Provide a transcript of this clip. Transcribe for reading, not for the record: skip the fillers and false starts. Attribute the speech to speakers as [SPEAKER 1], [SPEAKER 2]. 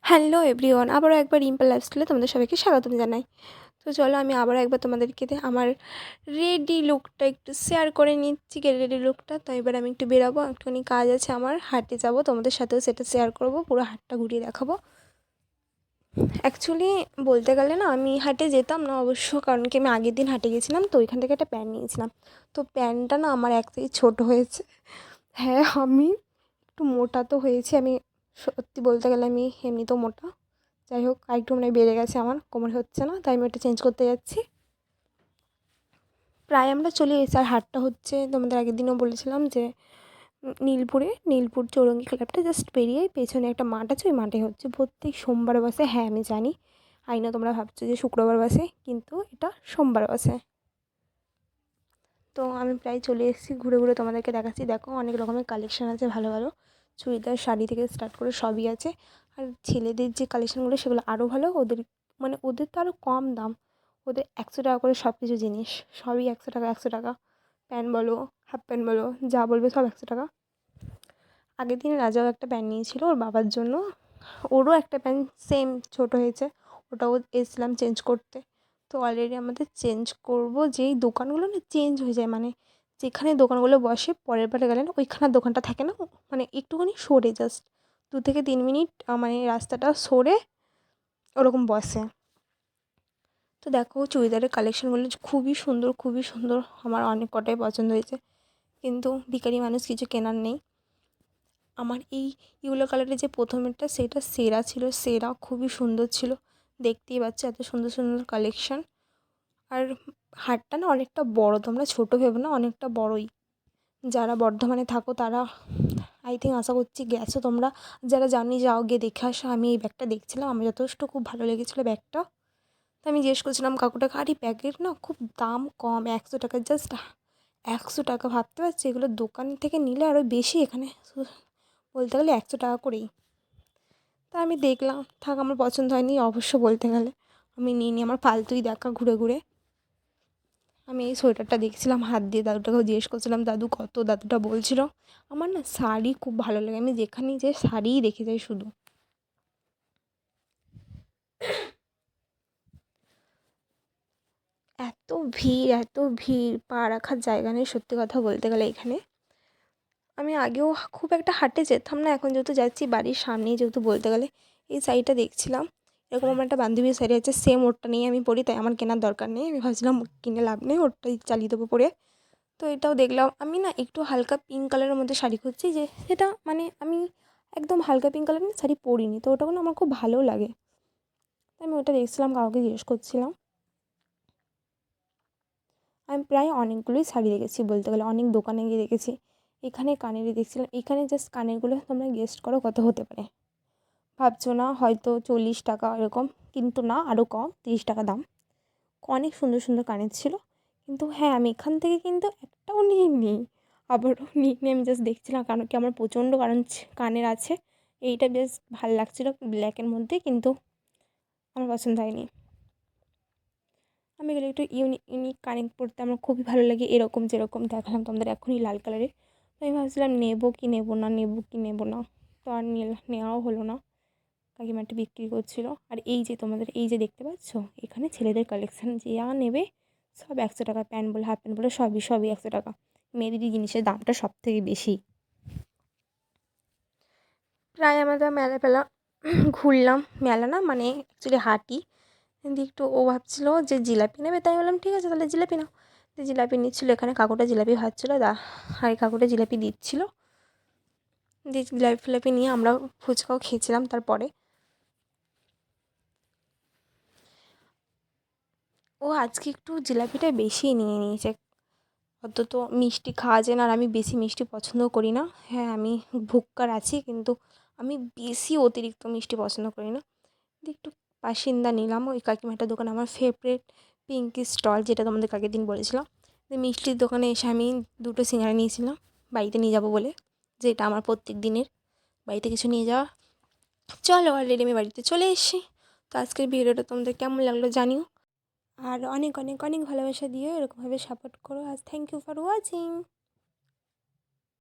[SPEAKER 1] Hello everyone, আবারও একবার রিম্পল লাইফস্টাইলে তোমাদের সবাইকে স্বাগতম জানাই। তো চলো আমি আবারও একবার তোমাদেরকে আমার রেডি লুকটা একটু শেয়ার করে নিচ্ছি, রেডি লুকটা। তো এবার আমি একটু বেরাবো, একটুখানি কাজ আছে আমার, হাঁটতে যাবো, তোমাদের সাথেও সেটা শেয়ার করব, পুরো হাটটা ঘুরিয়ে দেখাবো। অ্যাকচুয়ালি বলতে গেলে না, আমি হাটে যেতাম না অবশ্য, কারণ কি আমি আগের দিন হাটে গেছিলাম, তো ওইখান থেকে একটা প্যান্ট নিয়েছিলাম। তো প্যান্টটা না আমার এক সাইজ ছোটো হয়েছে। হ্যাঁ, আমি একটু মোটা তো হয়েছি, আমি সত্যি বলতে গেলে আমি এমনিতেও মোটা। যাই হোক, আরেকটু মানে বেড়ে গেছে, আমার কোমরে হচ্ছে না, তাই আমি ওটা চেঞ্জ করতে যাচ্ছি। প্রায় আমরা চলে এসেছি, আর হাটটা হচ্ছে তোমাদের আগের দিনও বলেছিলাম যে নীলপুর চৌরঙ্গি ক্লাবটা জাস্ট পেরিয়ে পেছনে একটা মাঠ আছে, ওই মাঠে হচ্ছে প্রত্যেক সোমবার বসে। হ্যাঁ আমি জানি, আইনা তোমরা ভাবছো যে শুক্রবার বসে, কিন্তু এটা সোমবার বসে। তো আমি প্রায় চলে এসেছি, ঘুরে ঘুরে তোমাদেরকে দেখাচ্ছি। দেখো অনেক রকমের কালেকশান আছে, ভালো ভালো চুড়িদার, শাড়ি থেকে স্টার্ট করে সবই আছে। আর ছেলেদের যে কালেকশানগুলো সেগুলো আরও ভালো, ওদের তো আরও কম দাম। ওদের 100 টাকা করে সব কিছু জিনিস, সবই 100 টাকা 100 টাকা। প্যান্ট বলো, হাফ প্যান্ট বলো, যা বলবে সব 100 টাকা। আগের দিন রাজাও একটা প্যান্ট নিয়েছিল ওর বাবার জন্য, ওরও একটা প্যান্ট সেম ছোটো হয়েছে, ওটাও এসেছিলাম চেঞ্জ করতে। তো অলরেডি আমাদের চেঞ্জ করব, যেই দোকানগুলো না চেঞ্জ হয়ে যায়, মানে যেখানে দোকানগুলো বসে পরের বারে গেলে না ওইখানের দোকানটা থাকে না, মানে একটুখানি সরে জাস্ট 2 থেকে 3 মিনিট মানে রাস্তাটা সরে ওরকম বসে। তো দেখো চুড়িদারের কালেকশানগুলো খুবই সুন্দর, খুবই সুন্দর, আমার অনেক কটাই পছন্দ হয়েছে, কিন্তু ভিখারি মানুষ কিছু কেনার নেই। আমার এই ইয়েলো কালারের যে প্রথমেরটা সেটা সেরা ছিল, সেরা খুবই সুন্দর ছিল, দেখতেই পাচ্ছ এত সুন্দর সুন্দর কালেকশান। আর হাটটা না অনেকটা বড়, তোমরা ছোটো ভেবো না, অনেকটা বড়ই। যারা বর্ধমানে থাকো তারা আই থিঙ্ক আশা করছি গেছো তোমরা, যারা জানি যাও গিয়ে দেখে আসো। আমি এই ব্যাগটা দেখছিলাম, আমার যথেষ্ট খুব ভালো লেগেছিলো ব্যাগটা। তো আমি জিজ্ঞেস করছিলাম কাকুটাকে, আর এই প্যাকেট না খুব দাম কম, 100 টাকা, জাস্ট 100 টাকা। ভাবতে পারছি এগুলো দোকান থেকে নিলে আরও বেশি, এখানে বলতে গেলে 100 টাকা করেই। তা আমি দেখলাম, থাক, আমার পছন্দ হয়নি অবশ্য বলতে গেলে, আমি নিইনি, আমার ফালতুই দেখা ঘুরে ঘুরে। আমি এই সোয়েটারটা দেখছিলাম হাত দিয়ে, দাদুটাকেও জিজ্ঞেস করছিলাম দাদু কত, দাদুটা বলছিল। আমার না শাড়ি খুব ভালো লাগে, আমি যেখানেই যাই শাড়িই দেখে যাই শুধু। এত ভিড়, এত ভিড়, পা রাখার জায়গা নেই সত্যি কথা বলতে গেলে এখানে। আমি আগেও খুব একটা হাটে যেতাম না, এখন যেহেতু যাচ্ছি বাড়ির সামনেই, যেহেতু বলতে গেলে এই শাড়িটা দেখছিলাম। এরকম আমার একটা বান্ধবীর শাড়ি আছে, সেম ওরটা নিয়ে আমি পরি, তাই আমার কেনার দরকার নেই। আমি ভাবছিলাম কিনে লাভ নেই, ওরটাই চালিয়ে দেবো পরে। তো এটাও দেখলাম, আমি না একটু হালকা পিঙ্ক কালারের মধ্যে শাড়ি খুঁজছি, যে সেটা মানে আমি একদম হালকা পিঙ্ক কালারের শাড়ি পরিনি, তো ওটাও না আমার খুব ভালোও লাগে। তাই আমি ওটা দেখছিলাম, কাউকে জিজ্ঞেস করছিলাম। আমি প্রায় অনেকগুলোই শাড়ি দেখেছি বলতে গেলে, অনেক দোকানে গিয়ে দেখেছি। এখানে কানেরই দেখছিলাম, এখানে জাস্ট কানেরগুলো তোমরা গেস্ট করো কত হতে পারে। ভাবছো না হয়তো 40 টাকা এরকম, কিন্তু না, আরও কম, 30 টাকা দাম। অনেক সুন্দর সুন্দর কানের ছিল, কিন্তু হ্যাঁ আমি এখান থেকে কিন্তু একটাও নিইনি, আবারও নিইনি। আমি জাস্ট দেখছিলাম, কারণ কি আমার প্রচণ্ড কানের আছে। এইটা বেশ ভালো লাগছিলো ব্ল্যাকের মধ্যে, কিন্তু আমার পছন্দ হয়নি। আমি এগুলো একটু ইউনিক কানের পরতে আমার খুবই ভালো লাগে, এরকম যেরকম দেখালাম তোমাদের এখনই লাল কালারের। তো আমি ভাবছিলাম নেবো কি নেবো না, নেবো কি নেবো না, তো আর নেওয়াও হলো না। কাকিমাটা বিক্রি করছিলো। আর এই যে তোমাদের এই যে দেখতে পাচ্ছ, এখানে ছেলেদের কালেকশান যা নেবে সব 100 টাকা, প্যান্ট বলে হাফ প্যান্ট বলে সবই সবই 100 টাকা। মেয়েদেরই জিনিসের দামটা সব থেকে বেশি। প্রায় আমাদের মেলা ফেলা ঘুরলাম, মেলা না মানে অ্যাকচুয়ালি হাঁটি। দিয়ে একটু ও ভাবছিলো যে জিলাপি নেবে, তাই বললাম ঠিক আছে তাহলে জিলাপি নাও। তো জিলাপি নিচ্ছিলো, এখানে কাকুটা জিলাপি ভাজছিলো, আর কাকুটা জিলাপি দিচ্ছিলো। দিয়ে জিলাপি ফিলাপি নিয়ে আমরা ফুচকাও খেয়েছিলাম তারপরে। ও আজকে একটু জিলাপিটা বেশিই নিয়ে নিয়েছে, অত তো মিষ্টি খাওয়া যায় না, আর আমি বেশি মিষ্টি পছন্দও করি না। হ্যাঁ আমি ভুক্কার আছি, কিন্তু আমি বেশি অতিরিক্ত মিষ্টি পছন্দ করি না। দিয়ে একটু পাসিন্দা নিলাম, ওই কাকিমাটার দোকান, আমার ফেভারিট পিঙ্কি স্টল, যেটা তোমাদের আগের দিন বলেছিলাম। দিয়ে মিষ্টির দোকানে এসে আমি 2টো সিঙ্গারা নিয়েছিলাম বাড়িতে নিয়ে যাবো বলে, যেটা আমার প্রত্যেক দিনের বাড়িতে কিছু নিয়ে যাওয়া। চলো অলরেডি আমি বাড়িতে চলে এসেছি। তো আজকের ভিডিওটা তোমাদের কেমন লাগলো জানিও, আর অনেক অনেক অনেক ভালোবাসা দিও, এরকমভাবে সাপোর্ট করো। আজ থ্যাংক ইউ ফর ওয়াচিং।